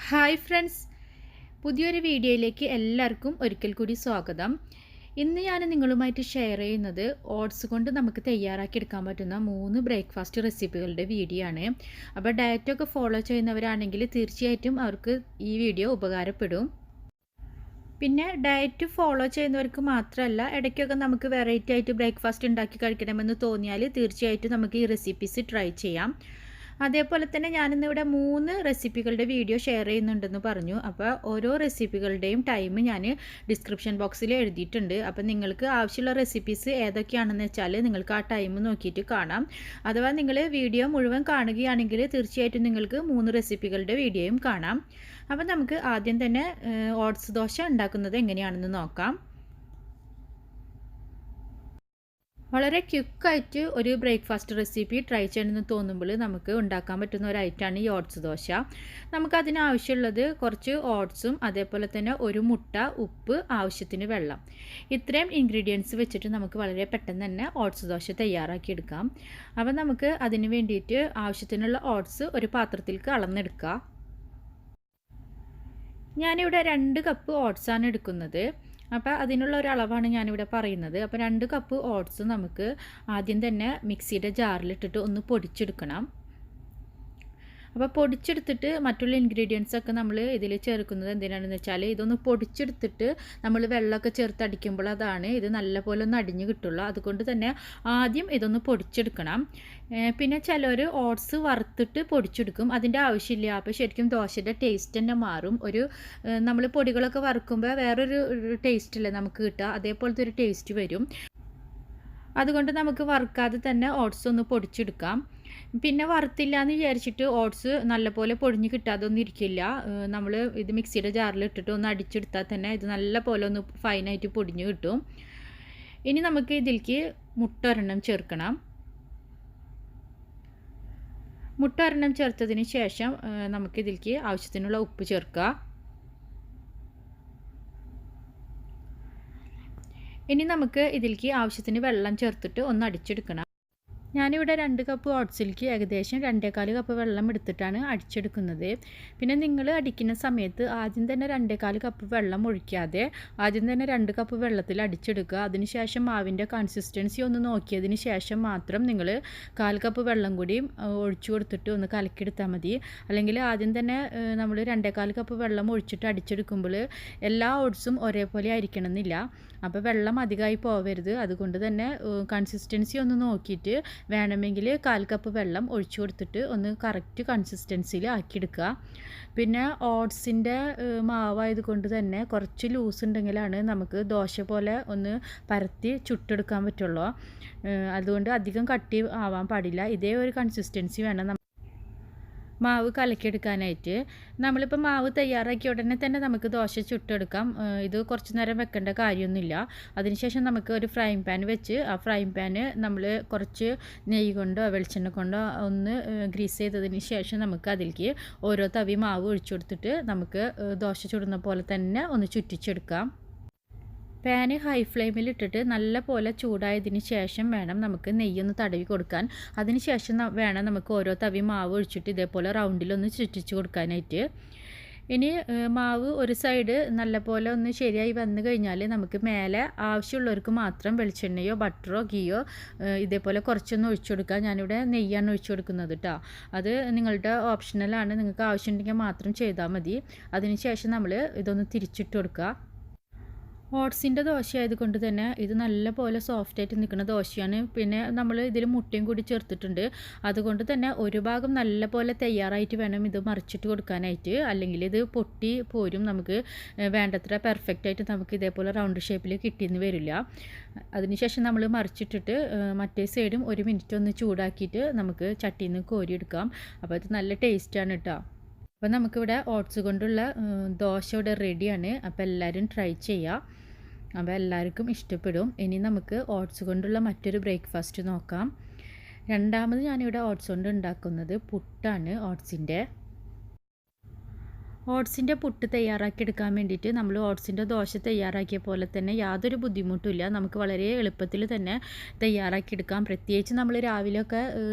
Hi friends, പുതിയൊരു വീഡിയോയിലേക്ക് എല്ലാവർക്കും ഒരിക്കൽ കൂടി സ്വാഗതം. ഇന്ന് ഞാൻ നിങ്ങളുമായിട്ട് ഷെയർ ചെയ്യുന്നത് ഓട്സ് കൊണ്ട് നമുക്ക് തയ്യാറാക്കി എടുക്കാൻ പറ്റുന്ന 3 ബ്രേക്ക്ഫാസ്റ്റ് റെസിപ്പികളുടെ വീഡിയോ ആണ്. അപ്പോൾ ഡയറ്റൊക്കെ ഫോളോ ചെയ്യുന്നവരാണെങ്കിൽ തീർച്ചയായിട്ടും അവർക്ക് ഈ വീഡിയോ ഉപകാരപ്പെടും. പിന്നെ ഡയറ്റ് ഫോളോ ചെയ്യുന്നവർക്ക് മാത്രമല്ല, ഇടയ്ക്കൊക്കെ നമുക്ക് വെറൈറ്റി ആയിട്ട് ബ്രേക്ക്ഫാസ്റ്റ് ഉണ്ടാക്കി കഴിക്കണമെന്ന് തോന്നിയാൽ തീർച്ചയായിട്ടും നമുക്ക് ഈ റെസിപ്പീസ് ട്രൈ ചെയ്യാം. അതേപോലെ തന്നെ ഞാനിന്നിവിടെ 3 റെസിപ്പികളുടെ വീഡിയോ ഷെയർ ചെയ്യുന്നുണ്ടെന്ന് പറഞ്ഞു. അപ്പോൾ ഓരോ റെസിപ്പികളുടെയും ടൈം ഞാൻ ഡിസ്ക്രിപ്ഷൻ ബോക്സിൽ എഴുതിയിട്ടുണ്ട്. അപ്പോൾ നിങ്ങൾക്ക് ആവശ്യമുള്ള റെസിപ്പീസ് ഏതൊക്കെയാണെന്ന് വെച്ചാൽ നിങ്ങൾക്ക് ആ ടൈം നോക്കിയിട്ട് കാണാം. അഥവാ നിങ്ങൾ വീഡിയോ മുഴുവൻ കാണുകയാണെങ്കിൽ തീർച്ചയായിട്ടും നിങ്ങൾക്ക് 3 റെസിപ്പികളുടെ വീഡിയോയും കാണാം. അപ്പോൾ നമുക്ക് ആദ്യം തന്നെ ഓട്സ് ദോശ ഉണ്ടാക്കുന്നത് എങ്ങനെയാണെന്ന് നോക്കാം. വളരെ ക്വിക്കായിട്ട് ഒരു ബ്രേക്ക്ഫാസ്റ്റ് റെസിപ്പി ട്രൈ ചെയ്യണമെന്ന് തോന്നുമ്പോൾ നമുക്ക് ഉണ്ടാക്കാൻ പറ്റുന്ന ഒരു ഐറ്റമാണ് ഈ ഓട്സ് ദോശ. നമുക്കതിനാവശ്യമുള്ളത് കുറച്ച് ഓട്സും അതേപോലെ തന്നെ ഒരു മുട്ട, ഉപ്പ്, ആവശ്യത്തിന് വെള്ളം. ഇത്രയും ഇൻഗ്രീഡിയൻസ് വെച്ചിട്ട് നമുക്ക് വളരെ പെട്ടെന്ന് തന്നെ ഓട്സ് ദോശ തയ്യാറാക്കിയെടുക്കാം. അപ്പോൾ നമുക്ക് അതിന് വേണ്ടിയിട്ട് ആവശ്യത്തിനുള്ള ഓട്സ് ഒരു പാത്രത്തിലേക്ക് അളന്നെടുക്കുക. ഞാനിവിടെ 2 കപ്പ് ഓട്സാണ് എടുക്കുന്നത്. അപ്പോൾ അതിനുള്ള ഒരു അളവാണ് ഞാനിവിടെ പറയുന്നത്. അപ്പോൾ 2 കപ്പ് ഓട്സ് നമുക്ക് ആദ്യം തന്നെ മിക്സിയുടെ ജാറിലിട്ടിട്ട് ഒന്ന് പൊടിച്ചെടുക്കണം. അപ്പോൾ പൊടിച്ചെടുത്തിട്ട് മറ്റുള്ള ഇൻഗ്രീഡിയൻസ് ഒക്കെ നമ്മൾ ഇതിൽ ചേർക്കുന്നത് എന്തിനാണെന്ന് വെച്ചാൽ ഇതൊന്ന് പൊടിച്ചെടുത്തിട്ട് നമ്മൾ വെള്ളമൊക്കെ ചേർത്ത് അടിക്കുമ്പോൾ അതാണ് ഇത് നല്ലപോലെ ഒന്ന് അടിഞ്ഞ് കിട്ടുള്ളൂ. അതുകൊണ്ട് തന്നെ ആദ്യം ഇതൊന്ന് പൊടിച്ചെടുക്കണം. പിന്നെ ചിലർ ഓട്സ് വറുത്തിട്ട് പൊടിച്ചെടുക്കും. അതിൻ്റെ ആവശ്യമില്ല. അപ്പോൾ ശരിക്കും ദോശയുടെ ടേസ്റ്റ് തന്നെ മാറും. നമ്മൾ പൊടികളൊക്കെ വറുക്കുമ്പോൾ വേറൊരു ടേസ്റ്റല്ലേ നമുക്ക് കിട്ടുക, അതേപോലത്തെ ഒരു ടേസ്റ്റ് വരും. അതുകൊണ്ട് നമുക്ക് വറുക്കാതെ തന്നെ ഓട്സ് ഒന്ന് പൊടിച്ചെടുക്കാം. പിന്നെ വറുത്തില്ല എന്ന് വിചാരിച്ചിട്ട് ഓട്സ് നല്ലപോലെ പൊടിഞ്ഞ് കിട്ടാതൊന്നും ഇരിക്കില്ല. നമ്മൾ ഇത് മിക്സിയുടെ ജാറിൽ ഇട്ടിട്ട് ഒന്ന് അടിച്ചെടുത്താൽ തന്നെ ഇത് നല്ലപോലെ ഒന്ന് ഫൈനായിട്ട് പൊടിഞ്ഞ് കിട്ടും. ഇനി നമുക്ക് ഇതിലേക്ക് മുട്ട ഒരെണ്ണം ചേർക്കണം. മുട്ട ഒരെണ്ണം ചേർത്തതിന് ശേഷം നമുക്ക് ഇതിലേക്ക് ആവശ്യത്തിനുള്ള ഉപ്പ് ചേർക്കുക. ഇനി നമുക്ക് ഇതിലേക്ക് ആവശ്യത്തിന് വെള്ളം ചേർത്തിട്ട് ഒന്ന് അടിച്ചെടുക്കണം. ഞാനിവിടെ 2 കപ്പ് ഓട്സിലേക്ക് ഏകദേശം 2.25 കപ്പ് വെള്ളം എടുത്തിട്ടാണ് അടിച്ചെടുക്കുന്നത്. പിന്നെ നിങ്ങൾ അടിക്കുന്ന സമയത്ത് ആദ്യം തന്നെ 2.25 കപ്പ് വെള്ളം ഒഴിക്കാതെ ആദ്യം തന്നെ 2 കപ്പ് വെള്ളത്തിൽ അടിച്ചെടുക്കുക. അതിനുശേഷം മാവിൻ്റെ കൺസിസ്റ്റൻസി ഒന്ന് നോക്കിയതിന് ശേഷം മാത്രം നിങ്ങൾ 1/4 കപ്പ് വെള്ളം കൂടി ഒഴിച്ചു കൊടുത്തിട്ട് ഒന്ന് കലക്കിയെടുത്താൽ മതി. അല്ലെങ്കിൽ ആദ്യം തന്നെ നമ്മൾ 2.25 കപ്പ് വെള്ളം ഒഴിച്ചിട്ട് അടിച്ചെടുക്കുമ്പോൾ എല്ലാ ഓട്സും ഒരേപോലെ ആയിരിക്കണം എന്നില്ല. അപ്പോൾ വെള്ളം അധികമായി പോവരുത്. അതുകൊണ്ട് തന്നെ കൺസിസ്റ്റൻസി ഒന്ന് നോക്കിയിട്ട് വേണമെങ്കിൽ 1/4 കപ്പ് വെള്ളം ഒഴിച്ചു കൊടുത്തിട്ട് ഒന്ന് കറക്റ്റ് കൺസിസ്റ്റൻസിയിൽ ആക്കിയെടുക്കുക. പിന്നെ ഓട്സിൻ്റെ മാവായതുകൊണ്ട് തന്നെ കുറച്ച് ലൂസ് ഉണ്ടെങ്കിലാണ് നമുക്ക് ദോശ പോലെ ഒന്ന് പരത്തി ചുട്ടെടുക്കാൻ പറ്റുള്ളൂ. അതുകൊണ്ട് അധികം കട്ടി ആവാൻ പാടില്ല. ഇതേ ഒരു കൺസിസ്റ്റൻസി വേണം മാവ് കലക്കിയെടുക്കാനായിട്ട്. നമ്മളിപ്പോൾ മാവ് തയ്യാറാക്കിയ ഉടനെ തന്നെ നമുക്ക് ദോശ ചുട്ടെടുക്കാം. ഇത് കുറച്ച് നേരം വെക്കേണ്ട കാര്യമൊന്നുമില്ല. അതിനുശേഷം നമുക്ക് ഒരു ഫ്രൈങ് പാൻ വെച്ച് ആ ഫ്രൈങ് പാന് നമ്മൾ കുറച്ച് നെയ്യ് കൊണ്ടോ വെളിച്ചെണ്ണ കൊണ്ടോ ഒന്ന് ഗ്രീസ് ചെയ്തതിന് ശേഷം നമുക്ക് അതിലേക്ക് ഓരോ തവി മാവ് ഒഴിച്ചു കൊടുത്തിട്ട് നമുക്ക് ദോശ ചുടുന്ന പോലെ തന്നെ ഒന്ന് ചുറ്റിച്ചെടുക്കാം. പാന് ഹൈ ഫ്ലെയിമിൽ ഇട്ടിട്ട് നല്ല പോലെ ചൂടായതിന് ശേഷം വേണം നമുക്ക് നെയ്യൊന്ന് തടവി കൊടുക്കാൻ. അതിന് ശേഷം വേണം നമുക്ക് ഓരോ തവി മാവ് ഒഴിച്ചിട്ട് ഇതേപോലെ റൗണ്ടിലൊന്ന് ചുറ്റിച്ച് കൊടുക്കാനായിട്ട്. ഇനി മാവ് ഒരു സൈഡ് നല്ലപോലെ ഒന്ന് ശരിയായി വന്നു കഴിഞ്ഞാൽ നമുക്ക് മേലെ ആവശ്യമുള്ളവർക്ക് മാത്രം വെളിച്ചെണ്ണയോ ബട്ടറോ ഗീയോ ഇതേപോലെ കുറച്ചൊന്ന് ഒഴിച്ചു കൊടുക്കുക. ഞാനിവിടെ നെയ്യാണ് ഒഴിച്ചു കൊടുക്കുന്നത് കേട്ടോ. അത് നിങ്ങളുടെ ഓപ്ഷണലാണ്. നിങ്ങൾക്ക് ആവശ്യമുണ്ടെങ്കിൽ മാത്രം ചെയ്താൽ മതി. അതിന് ശേഷം നമ്മൾ ഇതൊന്ന് തിരിച്ചിട്ട് കൊടുക്കുക. ഓട്സിൻ്റെ ദോശ ആയതുകൊണ്ട് തന്നെ ഇത് നല്ലപോലെ സോഫ്റ്റായിട്ട് നിൽക്കുന്ന ദോശയാണ്. പിന്നെ നമ്മൾ ഇതിൽ മുട്ടയും കൂടി ചേർത്തിട്ടുണ്ട്. അതുകൊണ്ട് തന്നെ ഒരു ഭാഗം നല്ലപോലെ തയ്യാറായിട്ട് വേണം ഇത് മറിച്ചിട്ട് കൊടുക്കാനായിട്ട്. അല്ലെങ്കിൽ ഇത് പൊട്ടി പോരും. നമുക്ക് വേണ്ടത്ര പെർഫെക്റ്റായിട്ട് നമുക്ക് ഇതേപോലെ റൗണ്ട് ഷേപ്പിൽ കിട്ടിയെന്ന് വരില്ല. അതിനുശേഷം നമ്മൾ മറിച്ചിട്ടിട്ട് മറ്റേ സൈഡും 1 മിനിറ്റ് ഒന്ന് ചൂടാക്കിയിട്ട് നമുക്ക് ചട്ടിയിൽ നിന്ന് കോരിയെടുക്കാം. അപ്പോൾ ഇത് നല്ല ടേസ്റ്റാണ് കേട്ടോ. അപ്പോൾ നമുക്കിവിടെ ഓട്സ് കൊണ്ടുള്ള ദോശ ഇവിടെ റെഡിയാണ്. അപ്പോൾ എല്ലാവരും ട്രൈ ചെയ്യുക. അപ്പോൾ എല്ലാവർക്കും ഇഷ്ടപ്പെടും. ഇനി നമുക്ക് ഓട്സ് കൊണ്ടുള്ള മറ്റൊരു ബ്രേക്ക്ഫാസ്റ്റ് നോക്കാം. രണ്ടാമത് ഞാനിവിടെ ഓട്സ് കൊണ്ട് ഉണ്ടാക്കുന്നത് പുട്ടാണ്. ഓട്സിൻ്റെ പുട്ട് തയ്യാറാക്കിയെടുക്കാൻ വേണ്ടിയിട്ട് നമ്മൾ ഓട്സിൻ്റെ ദോശ തയ്യാറാക്കിയ പോലെ തന്നെ യാതൊരു ബുദ്ധിമുട്ടുമില്ല. നമുക്ക് വളരെ എളുപ്പത്തിൽ തന്നെ തയ്യാറാക്കിയെടുക്കാം. പ്രത്യേകിച്ച് നമ്മൾ രാവിലെയൊക്കെ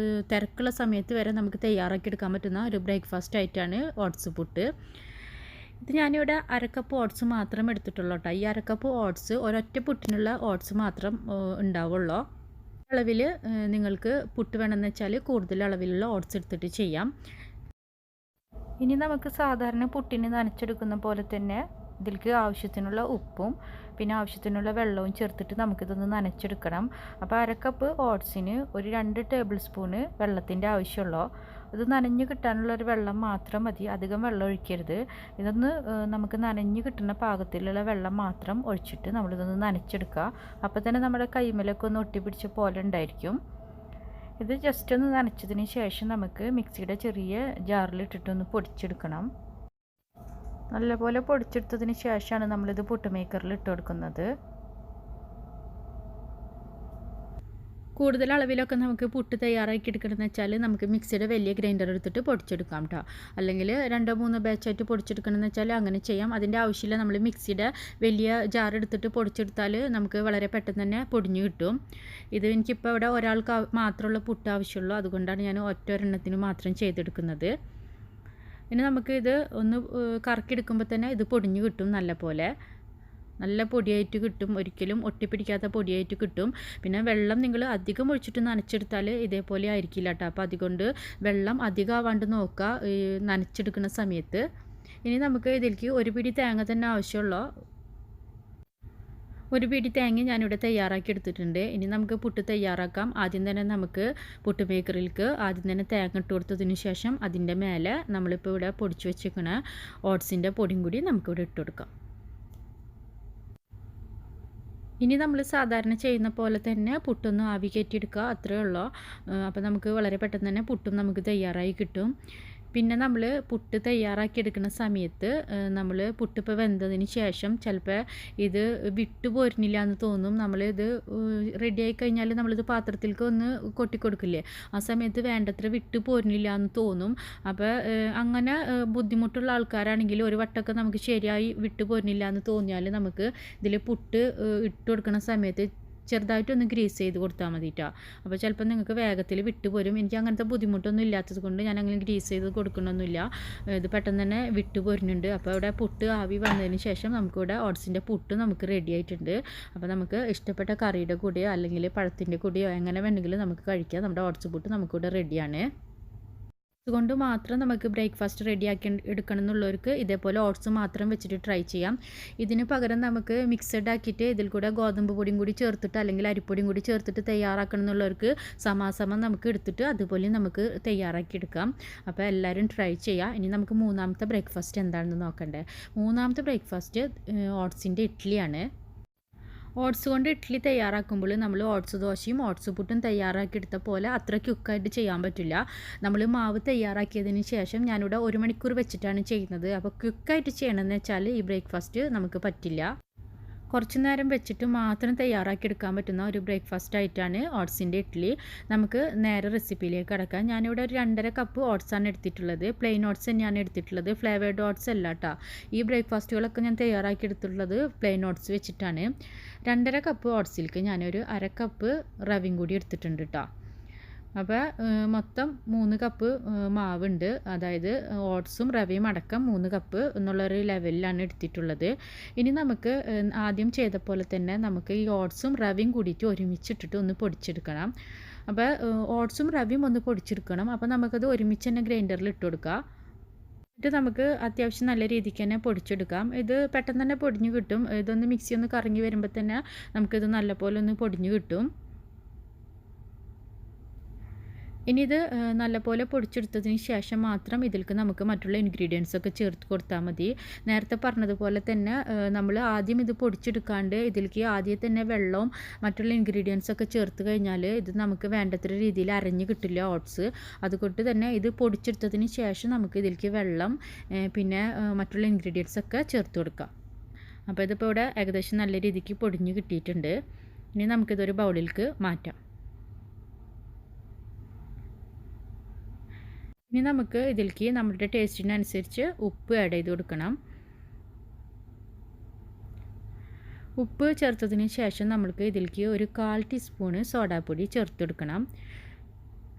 തിരക്കുള്ള സമയത്ത് വരെ നമുക്ക് തയ്യാറാക്കിയെടുക്കാൻ പറ്റുന്ന ഒരു ബ്രേക്ക്ഫാസ്റ്റ് ആയിട്ടാണ് ഓട്സ് പുട്ട്. ഇത് ഞാനിവിടെ അരക്കപ്പ് ഓട്സ് മാത്രം എടുത്തിട്ടുള്ളൂ കേട്ടോ. ഈ അരക്കപ്പ് ഓട്സ് ഒരൊറ്റ പുട്ടിനുള്ള ഓട്സ് മാത്രം ഉണ്ടാവുള്ളൂ. അളവിൽ നിങ്ങൾക്ക് പുട്ട് വേണമെന്ന് വെച്ചാൽ കൂടുതൽ അളവിലുള്ള ഓട്സ് എടുത്തിട്ട് ചെയ്യാം. ഇനി നമുക്ക് സാധാരണ പുട്ടിന് നനച്ചെടുക്കുന്ന പോലെ തന്നെ ഇതിലേക്ക് ആവശ്യത്തിനുള്ള ഉപ്പും പിന്നെ ആവശ്യത്തിനുള്ള വെള്ളവും ചേർത്തിട്ട് നമുക്കിതൊന്ന് നനച്ചെടുക്കണം. അപ്പോൾ അരക്കപ്പ് ഓട്സിന് ഒരു 2 ടേബിൾ സ്പൂണ് വെള്ളത്തിൻ്റെ ആവശ്യമുള്ളൂ. ഇത് നനഞ്ഞ് കിട്ടാനുള്ളൊരു വെള്ളം മാത്രം മതി, അധികം വെള്ളം ഒഴിക്കരുത്. ഇതൊന്ന് നമുക്ക് നനഞ്ഞ് കിട്ടുന്ന പാകത്തിലുള്ള വെള്ളം മാത്രം ഒഴിച്ചിട്ട് നമ്മളിതൊന്ന് നനച്ചെടുക്കുക. അപ്പോൾ തന്നെ നമ്മുടെ കൈമേലൊക്കെ ഒന്ന് ഒട്ടിപ്പിടിച്ച പോലെ ഉണ്ടായിരിക്കും. ഇത് ജസ്റ്റ് ഒന്ന് നനച്ചതിന് ശേഷം നമുക്ക് മിക്സിയുടെ ചെറിയ ജാറിലിട്ടിട്ടൊന്ന് പൊടിച്ചെടുക്കണം. നല്ലപോലെ പൊടിച്ചെടുത്തതിന് ശേഷമാണ് നമ്മളിത് പുട്ട് മേക്കറിൽ ഇട്ട് കൊടുക്കുന്നത്. കൂടുതൽ അളവിലൊക്കെ നമുക്ക് പുട്ട് തയ്യാറാക്കി എടുക്കണമെന്ന് വെച്ചാൽ നമുക്ക് മിക്സിയുടെ വലിയ ഗ്രൈൻഡർ എടുത്തിട്ട് പൊടിച്ചെടുക്കാം കേട്ടോ. അല്ലെങ്കിൽ 2-3 ബാച്ചായിട്ട് പൊടിച്ചെടുക്കണമെന്ന് വെച്ചാൽ അങ്ങനെ ചെയ്യാം. അതിൻ്റെ ആവശ്യമില്ല. നമ്മൾ മിക്സിയുടെ വലിയ ജാർ എടുത്തിട്ട് പൊടിച്ചെടുത്താൽ നമുക്ക് വളരെ പെട്ടെന്ന് തന്നെ പൊടിഞ്ഞു കിട്ടും. ഇത് എനിക്കിപ്പോൾ ഇവിടെ ഒരാൾക്ക് മാത്രമുള്ള പുട്ട് ആവശ്യമുള്ളൂ, അതുകൊണ്ടാണ് ഞാൻ ഒരെണ്ണത്തിന് മാത്രം ചെയ്തെടുക്കുന്നത്. ഇനി നമുക്ക് ഇത് ഒന്ന് കറക്കിയെടുക്കുമ്പോൾ തന്നെ ഇത് പൊടിഞ്ഞു കിട്ടും. നല്ല പൊടിയായിട്ട് കിട്ടും, ഒരിക്കലും ഒട്ടിപ്പിടിക്കാത്ത പൊടിയായിട്ട് കിട്ടും. പിന്നെ വെള്ളം നിങ്ങൾ അധികം ഒഴിച്ചിട്ട് നനച്ചെടുത്താൽ ഇതേപോലെ ആയിരിക്കില്ല കേട്ടോ. അപ്പോൾ അതുകൊണ്ട് വെള്ളം അധികം ആവാണ്ട് നോക്കുക നനച്ചെടുക്കുന്ന സമയത്ത്. ഇനി നമുക്ക് ഇതിലേക്ക് ഒരു പിടി തേങ്ങ തന്നെ ആവശ്യമുള്ളൂ. ഒരു പിടി തേങ്ങ ഞാനിവിടെ തയ്യാറാക്കി എടുത്തിട്ടുണ്ട്. ഇനി നമുക്ക് പുട്ട് തയ്യാറാക്കാം. ആദ്യം തന്നെ നമുക്ക് പുട്ട് മേക്കറിലേക്ക് ആദ്യം തന്നെ തേങ്ങ ഇട്ട് കൊടുത്തതിന് ശേഷം അതിൻ്റെ മേലെ നമ്മളിപ്പോൾ ഇവിടെ പൊടിച്ച് വെച്ചിരിക്കുന്ന ഓട്സിൻ്റെ പൊടിയും കൂടി നമുക്കിവിടെ ഇട്ട് കൊടുക്കാം. ഇനി നമ്മൾ സാധാരണ ചെയ്യുന്ന പോലെ തന്നെ പുട്ടൊന്ന് ആവി കയറ്റിയെടുക്കുക, അത്രയേ ഉള്ളൂ. അപ്പോൾ നമുക്ക് വളരെ പെട്ടെന്ന് തന്നെ പുട്ടും നമുക്ക് തയ്യാറായി കിട്ടും. പിന്നെ നമ്മൾ പുട്ട് തയ്യാറാക്കി എടുക്കുന്ന സമയത്ത് നമ്മൾ പുട്ടിപ്പോൾ വെന്തതിന് ശേഷം ചിലപ്പോൾ ഇത് വിട്ടു പോരുന്നില്ല എന്ന് തോന്നും. നമ്മളിത് റെഡിയായി കഴിഞ്ഞാൽ നമ്മളിത് പാത്രത്തിലേക്ക് ഒന്ന് കൊട്ടിക്കൊടുക്കില്ലേ, ആ സമയത്ത് വേണ്ടത്ര വിട്ടു പോരുന്നില്ല എന്ന് തോന്നും. അപ്പോൾ അങ്ങനെ ബുദ്ധിമുട്ടുള്ള ആൾക്കാരാണെങ്കിൽ ഒരു വട്ടമൊക്കെ നമുക്ക് ശരിയായി വിട്ടു പോരുന്നില്ല എന്ന് തോന്നിയാൽ നമുക്ക് ഇതിൽ പുട്ട് ഇട്ട് കൊടുക്കുന്ന സമയത്ത് ചെറുതായിട്ടൊന്ന് ഗ്രീസ് ചെയ്ത് കൊടുത്താൽ മതി കേട്ടോ. അപ്പോൾ ചിലപ്പോൾ നിങ്ങൾക്ക് വേഗത്തിൽ വിട്ടുപോരും. എനിക്ക് അങ്ങനത്തെ ബുദ്ധിമുട്ടൊന്നും ഇല്ലാത്തത് കൊണ്ട് ഞാൻ അങ്ങനെ ഗ്രീസ് ചെയ്ത് കൊടുക്കണമെന്നില്ല. ഇത് പെട്ടെന്ന് തന്നെ വിട്ടുപോരുന്നുണ്ട്. അപ്പോൾ ഇവിടെ പുട്ട് ആവി വന്നതിന് ശേഷം നമുക്കിവിടെ ഓട്സിൻ്റെ പുട്ട് നമുക്ക് റെഡി ആയിട്ടുണ്ട്. അപ്പോൾ നമുക്ക് ഇഷ്ടപ്പെട്ട കറിയുടെ കൂടെയോ അല്ലെങ്കിൽ പഴത്തിൻ്റെ കൂടെയോ എങ്ങനെ വേണമെങ്കിലും നമുക്ക് കഴിക്കാം. നമ്മുടെ ഓട്സ് പുട്ട് നമുക്കിവിടെ റെഡിയാണ്. അതുകൊണ്ട് മാത്രം നമുക്ക് ബ്രേക്ക്ഫാസ്റ്റ് റെഡിയാക്കി എടുക്കണം എന്നുള്ളവർക്ക് ഇതേപോലെ ഓട്സ് മാത്രം വെച്ചിട്ട് ട്രൈ ചെയ്യാം. ഇതിന് പകരം നമുക്ക് മിക്സഡ് ആക്കിയിട്ട് ഇതിൽ കൂടെ ഗോതമ്പ് പൊടിയും കൂടി ചേർത്തിട്ട് അല്ലെങ്കിൽ അരിപ്പൊടിയും കൂടി ചേർത്തിട്ട് തയ്യാറാക്കണം എന്നുള്ളവർക്ക് സമാസമം നമുക്ക് എടുത്തിട്ട് അതുപോലെ നമുക്ക് തയ്യാറാക്കി എടുക്കാം. അപ്പോൾ എല്ലാവരും ട്രൈ ചെയ്യുക. ഇനി നമുക്ക് മൂന്നാമത്തെ ബ്രേക്ക്ഫാസ്റ്റ് എന്താണെന്ന് നോക്കണ്ടേ. മൂന്നാമത്തെ ബ്രേക്ക്ഫാസ്റ്റ് ഓട്സിൻ്റെ ഇഡ്ഡലിയാണ്. ഓട്സ് കൊണ്ട് ഇഡ്ഡലി തയ്യാറാക്കുമ്പോൾ നമ്മൾ ഓട്സ് ദോശയും ഓട്സ് പുട്ടും തയ്യാറാക്കിയെടുത്ത പോലെ അത്ര ക്വിക്കായിട്ട് ചെയ്യാൻ പറ്റില്ല. നമ്മൾ മാവ് തയ്യാറാക്കിയതിന് ശേഷം ഞാനിവിടെ 1 മണിക്കൂർ വെച്ചിട്ടാണ് ചെയ്യുന്നത്. അപ്പോൾ ക്വിക്കായിട്ട് ചെയ്യണമെന്ന് വെച്ചാൽ ഈ ബ്രേക്ക്ഫാസ്റ്റ് നമുക്ക് പറ്റില്ല. കുറച്ച് നേരം വെച്ചിട്ട് മാത്രം തയ്യാറാക്കിയെടുക്കാൻ പറ്റുന്ന ഒരു ബ്രേക്ക്ഫാസ്റ്റ് ആയിട്ടാണ് ഓട്സിൻ്റെ ഇഡ്ഡലി. നമുക്ക് നേരെ റെസിപ്പിയിലേക്ക് കടക്കാം. ഞാനിവിടെ ഒരു 2.5 കപ്പ് ഓട്സാണ് എടുത്തിട്ടുള്ളത്. പ്ലെയിൻ ഓട്സ് തന്നെയാണ് എടുത്തിട്ടുള്ളത്, ഫ്ലേവേർഡ് ഓട്സ് അല്ല കേട്ടോ. ഈ ബ്രേക്ക്ഫാസ്റ്റുകളൊക്കെ ഞാൻ തയ്യാറാക്കിയെടുത്തിട്ടുള്ളത് പ്ലെയിൻ ഓട്സ് വെച്ചിട്ടാണ്. 2.5 കപ്പ് ഓട്സിലേക്ക് ഞാനൊരു 1/2 കപ്പ് റവയും കൂടി എടുത്തിട്ടുണ്ട് കേട്ടോ. അപ്പോൾ മൊത്തം 3 കപ്പ് മാവുണ്ട്. അതായത് ഓട്സും റവയും അടക്കം 3 കപ്പ് എന്നുള്ളൊരു ലെവലിലാണ് എടുത്തിട്ടുള്ളത്. ഇനി നമുക്ക് ആദ്യം ചെയ്ത പോലെ തന്നെ നമുക്ക് ഈ ഓട്സും റവയും കൂടിയിട്ട് ഒരുമിച്ചിട്ടിട്ട് ഒന്ന് പൊടിച്ചെടുക്കണം. അപ്പോൾ ഓട്സും റവയും ഒന്ന് പൊടിച്ചെടുക്കണം. അപ്പോൾ നമുക്കത് ഒരുമിച്ച് തന്നെ ഗ്രൈൻഡറിൽ ഇട്ട് കൊടുക്കുക. എന്നിട്ട് നമുക്ക് അത്യാവശ്യം നല്ല രീതിക്ക് തന്നെ പൊടിച്ചെടുക്കാം. ഇത് പെട്ടെന്ന് തന്നെ പൊടിഞ്ഞു കിട്ടും. ഇതൊന്ന് മിക്സി ഒന്ന് കറങ്ങി വരുമ്പോൾ തന്നെ നമുക്കിത് നല്ലപോലെ ഒന്ന് പൊടിഞ്ഞു കിട്ടും. ഇനി ഇത് നല്ലപോലെ പൊടിച്ചെടുത്തതിന് ശേഷം മാത്രം ഇതിലേക്ക് നമുക്ക് മറ്റുള്ള ഇൻഗ്രീഡിയൻസ് ഒക്കെ ചേർത്ത് കൊടുത്താൽ മതി. നേരത്തെ പറഞ്ഞതുപോലെ തന്നെ നമ്മൾ ആദ്യം ഇത് പൊടിച്ചെടുക്കാണ്ട് ഇതിലേക്ക് ആദ്യം തന്നെ വെള്ളവും മറ്റുള്ള ഇൻഗ്രീഡിയൻസ് ഒക്കെ ചേർത്ത് കഴിഞ്ഞാൽ ഇത് നമുക്ക് വേണ്ടത്ര രീതിയിൽ അരഞ്ഞ് കിട്ടില്ല ഓട്സ്. അതുകൊണ്ട് തന്നെ ഇത് പൊടിച്ചെടുത്തതിന് ശേഷം നമുക്ക് ഇതിലേക്ക് വെള്ളം പിന്നെ മറ്റുള്ള ഇൻഗ്രീഡിയൻസ് ഒക്കെ ചേർത്ത് കൊടുക്കാം. അപ്പോൾ ഇതിപ്പോൾ ഇവിടെ ഏകദേശം നല്ല രീതിക്ക് പൊടിഞ്ഞ് കിട്ടിയിട്ടുണ്ട്. ഇനി നമുക്കിതൊരു ബൗളിലേക്ക് മാറ്റാം. ഇനി നമുക്ക് ഇതിലേക്ക് നമ്മുടെ ടേസ്റ്റിനനുസരിച്ച് ഉപ്പ് ആഡ് ചെയ്ത് കൊടുക്കണം. ഉപ്പ് ചേർത്തതിന് ശേഷം നമ്മൾക്ക് ഇതിലേക്ക് ഒരു 1/4 ടീസ്പൂണ് സോഡാപ്പൊടി ചേർത്ത് കൊടുക്കണം.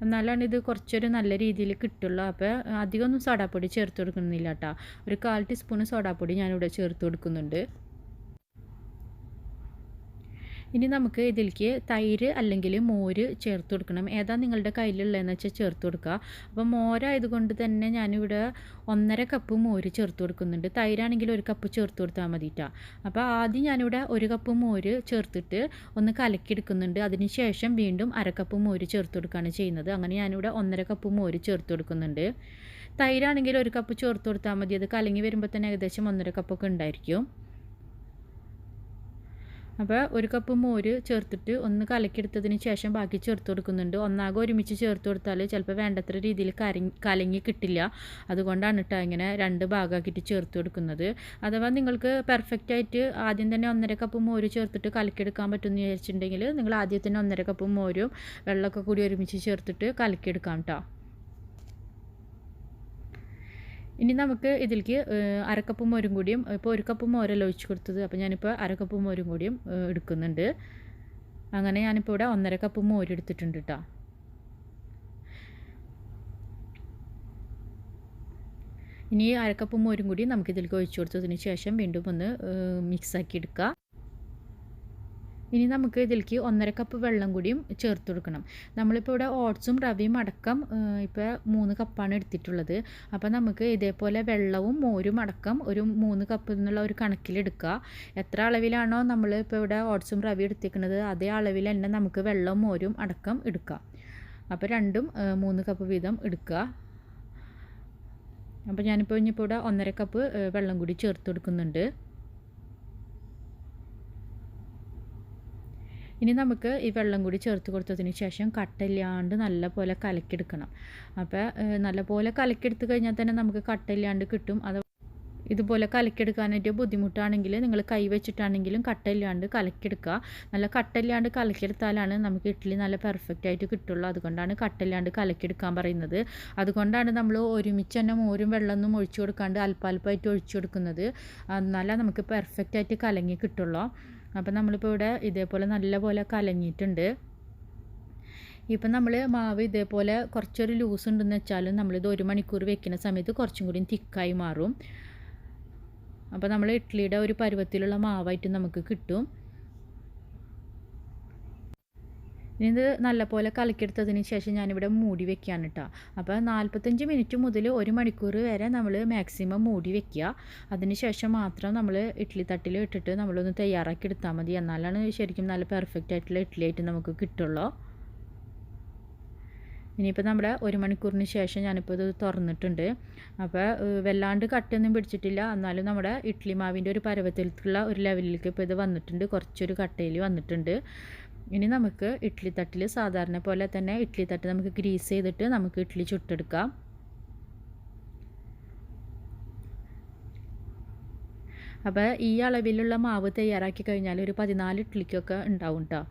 എന്നാലാണ് ഇത് കുറച്ചൊരു നല്ല രീതിയിൽ കിട്ടുള്ളൂ. അപ്പോൾ അധികമൊന്നും സോഡാപ്പൊടി ചേർത്ത് കൊടുക്കുന്നില്ല കേട്ടോ. ഒരു 1/4 ടീസ്പൂൺ സോഡാപ്പൊടി ഞാനിവിടെ ചേർത്ത് കൊടുക്കുന്നുണ്ട്. ഇനി നമുക്ക് ഇതിലേക്ക് തൈര് അല്ലെങ്കിൽ മോര് ചേർത്ത് കൊടുക്കണം. ഏതാ നിങ്ങളുടെ കയ്യിലുള്ളതെന്ന് വെച്ചാൽ ചേർത്ത് കൊടുക്കുക. അപ്പോൾ മോരായതുകൊണ്ട് തന്നെ ഞാനിവിടെ 1.5 കപ്പ് മോര് ചേർത്ത് കൊടുക്കുന്നുണ്ട്. തൈരാണെങ്കിൽ 1 കപ്പ് ചേർത്ത് കൊടുത്താൽ മതിട്ടാ. അപ്പോൾ ആദ്യം ഞാനിവിടെ 1 കപ്പ് മോര് ചേർത്തിട്ട് ഒന്ന് കലക്കിയെടുക്കുന്നുണ്ട്. അതിന് ശേഷം വീണ്ടും 1/2 കപ്പ് മോര് ചേർത്ത് കൊടുക്കുകയാണ് ചെയ്യുന്നത്. അങ്ങനെ ഞാനിവിടെ 1.5 കപ്പ് മോര് ചേർത്ത് കൊടുക്കുന്നുണ്ട്. തൈരാണെങ്കിൽ 1 കപ്പ് ചേർത്ത് കൊടുത്താൽ മതി. അത് കലങ്ങി വരുമ്പോൾ തന്നെ ഏകദേശം 1.5 കപ്പൊക്കെ ഉണ്ടായിരിക്കും. അപ്പോൾ 1 കപ്പ് മോര് ചേർത്തിട്ട് ഒന്ന് കലക്കിയെടുത്തതിന് ശേഷം ബാക്കി ചേർത്ത് കൊടുക്കുന്നുണ്ട്. ഒന്നാകെ ഒരുമിച്ച് ചേർത്ത് കൊടുത്താൽ ചിലപ്പോൾ വേണ്ടത്ര രീതിയിൽ കലങ്ങി കിട്ടില്ല. അതുകൊണ്ടാണ് കേട്ടോ ഇങ്ങനെ 2 ഭാഗമാക്കിയിട്ട് ചേർത്ത് കൊടുക്കുന്നത്. അഥവാ നിങ്ങൾക്ക് പെർഫെക്റ്റ് ആയിട്ട് ആദ്യം തന്നെ 1.5 കപ്പ് മോര് ചേർത്തിട്ട് കലക്കിയെടുക്കാൻ പറ്റുമെന്ന് വിചാരിച്ചിട്ടുണ്ടെങ്കിൽ നിങ്ങൾ ആദ്യം തന്നെ 1.5 കപ്പ് മോരും വെള്ളമൊക്കെ കൂടി ഒരുമിച്ച് ചേർത്തിട്ട് കലക്കിയെടുക്കാം കേട്ടോ. ഇനി നമുക്ക് ഇതിലേക്ക് 1/2 കപ്പ് മോരും കൂടിയും, ഇപ്പോൾ 1 കപ്പ് മോരല്ല ഒഴിച്ച് കൊടുത്തത്, അപ്പോൾ ഞാനിപ്പോൾ 1/2 കപ്പ് മോരും കൂടിയും എടുക്കുന്നുണ്ട്. അങ്ങനെ ഞാനിപ്പോൾ ഇവിടെ 1.5 കപ്പ് മോര് എടുത്തിട്ടുണ്ട് കേട്ടോ. ഇനി 1/2 കപ്പ് മോരും കൂടി നമുക്ക് ഇതിലേക്ക് ഒഴിച്ച് കൊടുത്തതിന് ശേഷം വീണ്ടും ഒന്ന് മിക്സാക്കി എടുക്കുക. ഇനി നമുക്ക് ഇതിലേക്ക് 1.5 കപ്പ് വെള്ളം കൂടിയും ചേർത്ത് കൊടുക്കണം. നമ്മളിപ്പോൾ ഇവിടെ ഓട്സും റവയും അടക്കം ഇപ്പോൾ 3 കപ്പാണ് എടുത്തിട്ടുള്ളത്. അപ്പോൾ നമുക്ക് ഇതേപോലെ വെള്ളവും മോരും അടക്കം ഒരു 3 കപ്പ് എന്നുള്ള ഒരു കണക്കിലെടുക്കുക. എത്ര അളവിലാണോ നമ്മൾ ഇപ്പോൾ ഇവിടെ ഓട്സും റവയും എടുത്തിരിക്കുന്നത് അതേ അളവിൽ തന്നെ നമുക്ക് വെള്ളവും മോരും അടക്കം എടുക്കാം. അപ്പോൾ രണ്ടും 3 കപ്പ് വീതം എടുക്കുക. അപ്പോൾ ഞാനിപ്പോൾ ഇനിയിപ്പോൾ ഇവിടെ 1.5 കപ്പ് വെള്ളം കൂടി ചേർത്ത് കൊടുക്കുന്നുണ്ട്. ഇനി നമുക്ക് ഈ വെള്ളം കൂടി ചേർത്ത് കൊടുത്തതിന് ശേഷം കട്ടയില്ലാണ്ട് നല്ലപോലെ കലക്കിയെടുക്കണം. അപ്പോൾ നല്ലപോലെ കലക്കിയെടുത്ത് കഴിഞ്ഞാൽ തന്നെ നമുക്ക് കട്ടയില്ലാണ്ട് കിട്ടും. അത് ഇതുപോലെ കലക്കിയെടുക്കാനായിട്ട് ബുദ്ധിമുട്ടാണെങ്കിൽ നിങ്ങൾ കൈ വെച്ചിട്ടാണെങ്കിലും കട്ടയില്ലാണ്ട് കലക്കിയെടുക്കുക. നല്ല കട്ടയില്ലാണ്ട് കലക്കിയെടുത്താലാണ് നമുക്ക് ഇഡ്ഡലി നല്ല പെർഫെക്റ്റ് ആയിട്ട് കിട്ടുള്ളൂ. അതുകൊണ്ടാണ് കട്ടയില്ലാണ്ട് കലക്കിയെടുക്കാൻ പറയുന്നത്. അതുകൊണ്ടാണ് നമ്മൾ ഒരുമിച്ച് തന്നെ മോരും വെള്ളമൊന്നും ഒഴിച്ചു കൊടുക്കാണ്ട് അല്പാൽപ്പമായിട്ട് ഒഴിച്ചു കൊടുക്കുന്നത്. എന്നാലേ നമുക്ക് പെർഫെക്റ്റ് ആയിട്ട് കലങ്ങി കിട്ടുള്ളൂ. അപ്പോൾ നമ്മളിപ്പോൾ ഇവിടെ ഇതേപോലെ നല്ലപോലെ കലങ്ങിയിട്ടുണ്ട്. ഇപ്പം നമ്മൾ മാവ് ഇതേപോലെ കുറച്ചൊരു ലൂസ് ഉണ്ടെന്ന് വെച്ചാലും നമ്മളിത് 1 മണിക്കൂർ വെക്കുന്ന സമയത്ത് കുറച്ചും കൂടി തിക്കായി മാറും. അപ്പോൾ നമ്മൾ ഇഡ്ഡലിയുടെ ഒരു പരുവത്തിലുള്ള മാവായിട്ട് നമുക്ക് കിട്ടും. ഇനി ഇത് നല്ലപോലെ കലക്കിയെടുത്തതിന് ശേഷം ഞാനിവിടെ മൂടി വെക്കുകയാണ് കേട്ടോ. അപ്പോൾ 45 മിനിറ്റ് മുതൽ 1 മണിക്കൂർ വരെ നമ്മൾ മാക്സിമം മൂടി വെക്കുക. അതിന് ശേഷം മാത്രം നമ്മൾ ഇഡ്ഡലി തട്ടിൽ ഇട്ടിട്ട് നമ്മളൊന്ന് തയ്യാറാക്കി എടുത്താൽ മതി. എന്നാലാണ് ശരിക്കും നല്ല പെർഫെക്റ്റ് ആയിട്ടുള്ള ഇഡ്ഡലി ആയിട്ട് നമുക്ക് കിട്ടുള്ളൂ. ഇനിയിപ്പോൾ നമ്മുടെ 1 മണിക്കൂറിന് ശേഷം ഞാനിപ്പോൾ ഇത് തുറന്നിട്ടുണ്ട്. അപ്പോൾ വല്ലാണ്ട് കട്ടയൊന്നും പിടിച്ചിട്ടില്ല. എന്നാലും നമ്മുടെ ഇഡ്ഡലി മാവിൻ്റെ ഒരു പരുവത്തിലുള്ള ഒരു ലെവലിലേക്ക് ഇപ്പോൾ ഇത് വന്നിട്ടുണ്ട്. കുറച്ചൊരു കട്ടയിൽ വന്നിട്ടുണ്ട്. ഇനി നമുക്ക് ഇഡ്ഡലി തട്ടിൽ സാധാരണ പോലെ തന്നെ ഇഡ്ഡലി തട്ട് നമുക്ക് ഗ്രീസ് ചെയ്തിട്ട് നമുക്ക് ഇഡ്ഡലി ചുട്ടെടുക്കാം. അപ്പോൾ ഈ അളവിലുള്ള മാവ് തയ്യാറാക്കി കഴിഞ്ഞാൽ ഒരു 14 ഇഡ്ഡലിക്കൊക്കെ ഉണ്ടാവും കേട്ടോ.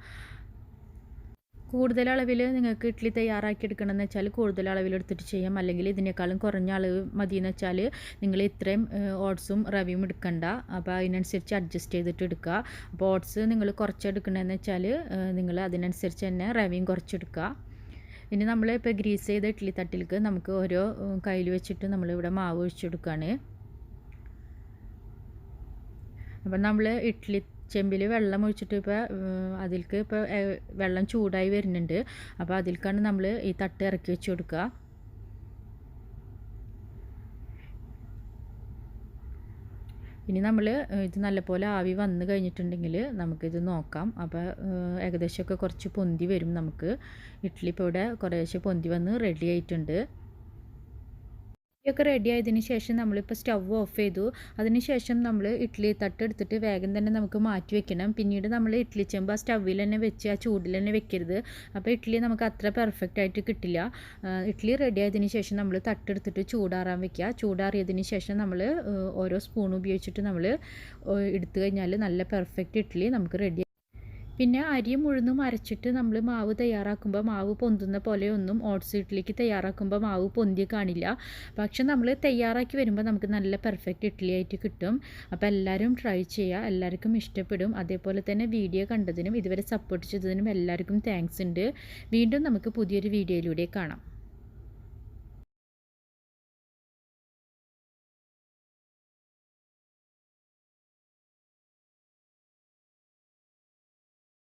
കൂടുതൽ അളവിൽ നിങ്ങൾക്ക് ഇഡ്ഡലി തയ്യാറാക്കി എടുക്കണമെന്ന് വെച്ചാൽ കൂടുതൽ അളവിലെടുത്തിട്ട് ചെയ്യാം. അല്ലെങ്കിൽ ഇതിനേക്കാളും കുറഞ്ഞ അളവ് മതിയെന്ന് വെച്ചാൽ നിങ്ങൾ ഇത്രയും ഓട്സും റവയും എടുക്കണ്ട. അപ്പോൾ അതിനനുസരിച്ച് അഡ്ജസ്റ്റ് ചെയ്തിട്ട് എടുക്കുക. അപ്പോൾ ഓട്സ് നിങ്ങൾ കുറച്ചെടുക്കണമെന്ന് വെച്ചാൽ നിങ്ങൾ അതിനനുസരിച്ച് തന്നെ റവയും കുറച്ചെടുക്കുക. ഇനി നമ്മൾ ഇപ്പോൾ ഗ്രീസ് ചെയ്ത ഇഡ്ഡലി തട്ടിലേക്ക് നമുക്ക് ഓരോ കയ്യിൽ വെച്ചിട്ട് നമ്മളിവിടെ മാവ് ഒഴിച്ചെടുക്കുകയാണ്. അപ്പം നമ്മൾ ഇഡ്ഡലി ചെമ്പിൽ വെള്ളം ഒഴിച്ചിട്ട് ഇപ്പോൾ അതിലേക്ക് ഇപ്പോൾ വെള്ളം ചൂടായി വരുന്നുണ്ട്. അപ്പോൾ അതിലേക്കാണ് നമ്മൾ ഈ തട്ട് ഇറക്കി വെച്ച് കൊടുക്കുക. ഇനി നമ്മൾ ഇത് നല്ലപോലെ ആവി വന്നു കഴിഞ്ഞിട്ടുണ്ടെങ്കിൽ നമുക്കിത് നോക്കാം. അപ്പോൾ ഏകദേശമൊക്കെ കുറച്ച് പൊന്തി വരും. നമുക്ക് ഇഡ്ഡലി ഇപ്പോൾ ഇവിടെ കുറേശ്ശെ പൊന്തി വന്ന് റെഡി ആയിട്ടുണ്ട്. ഒക്കെ റെഡി ആയതിന് ശേഷം നമ്മളിപ്പോൾ സ്റ്റവ് ഓഫ് ചെയ്തു. അതിന് ശേഷം നമ്മൾ ഇഡ്ഡലി തട്ട് എടുത്തിട്ട് വേഗം തന്നെ നമുക്ക് മാറ്റി വെക്കണം. പിന്നീട് നമ്മൾ ഇഡ്ഡലി ചെമ്പ് ആ സ്റ്റവിൽ തന്നെ വെച്ച് ആ ചൂടിൽ തന്നെ വെക്കരുത്. അപ്പോൾ ഇഡ്ഡലി നമുക്ക് അത്ര പെർഫെക്റ്റ് ആയിട്ട് കിട്ടില്ല. ഇഡ്ഡലി റെഡി ആയതിന് ശേഷം നമ്മൾ തട്ടെടുത്തിട്ട് ചൂടാറാൻ വെക്കുക. ചൂടാറിയതിന് ശേഷം നമ്മൾ ഓരോ സ്പൂൺ ഉപയോഗിച്ചിട്ട് നമ്മൾ എടുത്തു കഴിഞ്ഞാൽ നല്ല പെർഫെക്റ്റ് ഇഡ്ഡലി നമുക്ക് റെഡി. പിന്നെ അരിയും ഉഴുന്നും അരച്ചിട്ട് നമ്മൾ മാവ് തയ്യാറാക്കുമ്പോൾ മാവ് പൊന്തുന്ന പോലെയൊന്നും ഓട്സ് ഇഡ്ഡലിക്ക് തയ്യാറാക്കുമ്പോൾ മാവ് പൊന്തി കാണില്ല. പക്ഷെ നമ്മൾ തയ്യാറാക്കി വരുമ്പോൾ നമുക്ക് നല്ല പെർഫെക്റ്റ് ഇഡ്ഡലി ആയിട്ട് കിട്ടും. അപ്പോൾ എല്ലാവരും ട്രൈ ചെയ്യുക, എല്ലാവർക്കും ഇഷ്ടപ്പെടും. അതേപോലെ തന്നെ വീഡിയോ കണ്ടതിനും ഇതുവരെ സപ്പോർട്ട് ചെയ്തതിനും എല്ലാവർക്കും താങ്ക്സ് ഉണ്ട്. വീണ്ടും നമുക്ക് പുതിയൊരു വീഡിയോയിലൂടെ കാണാം.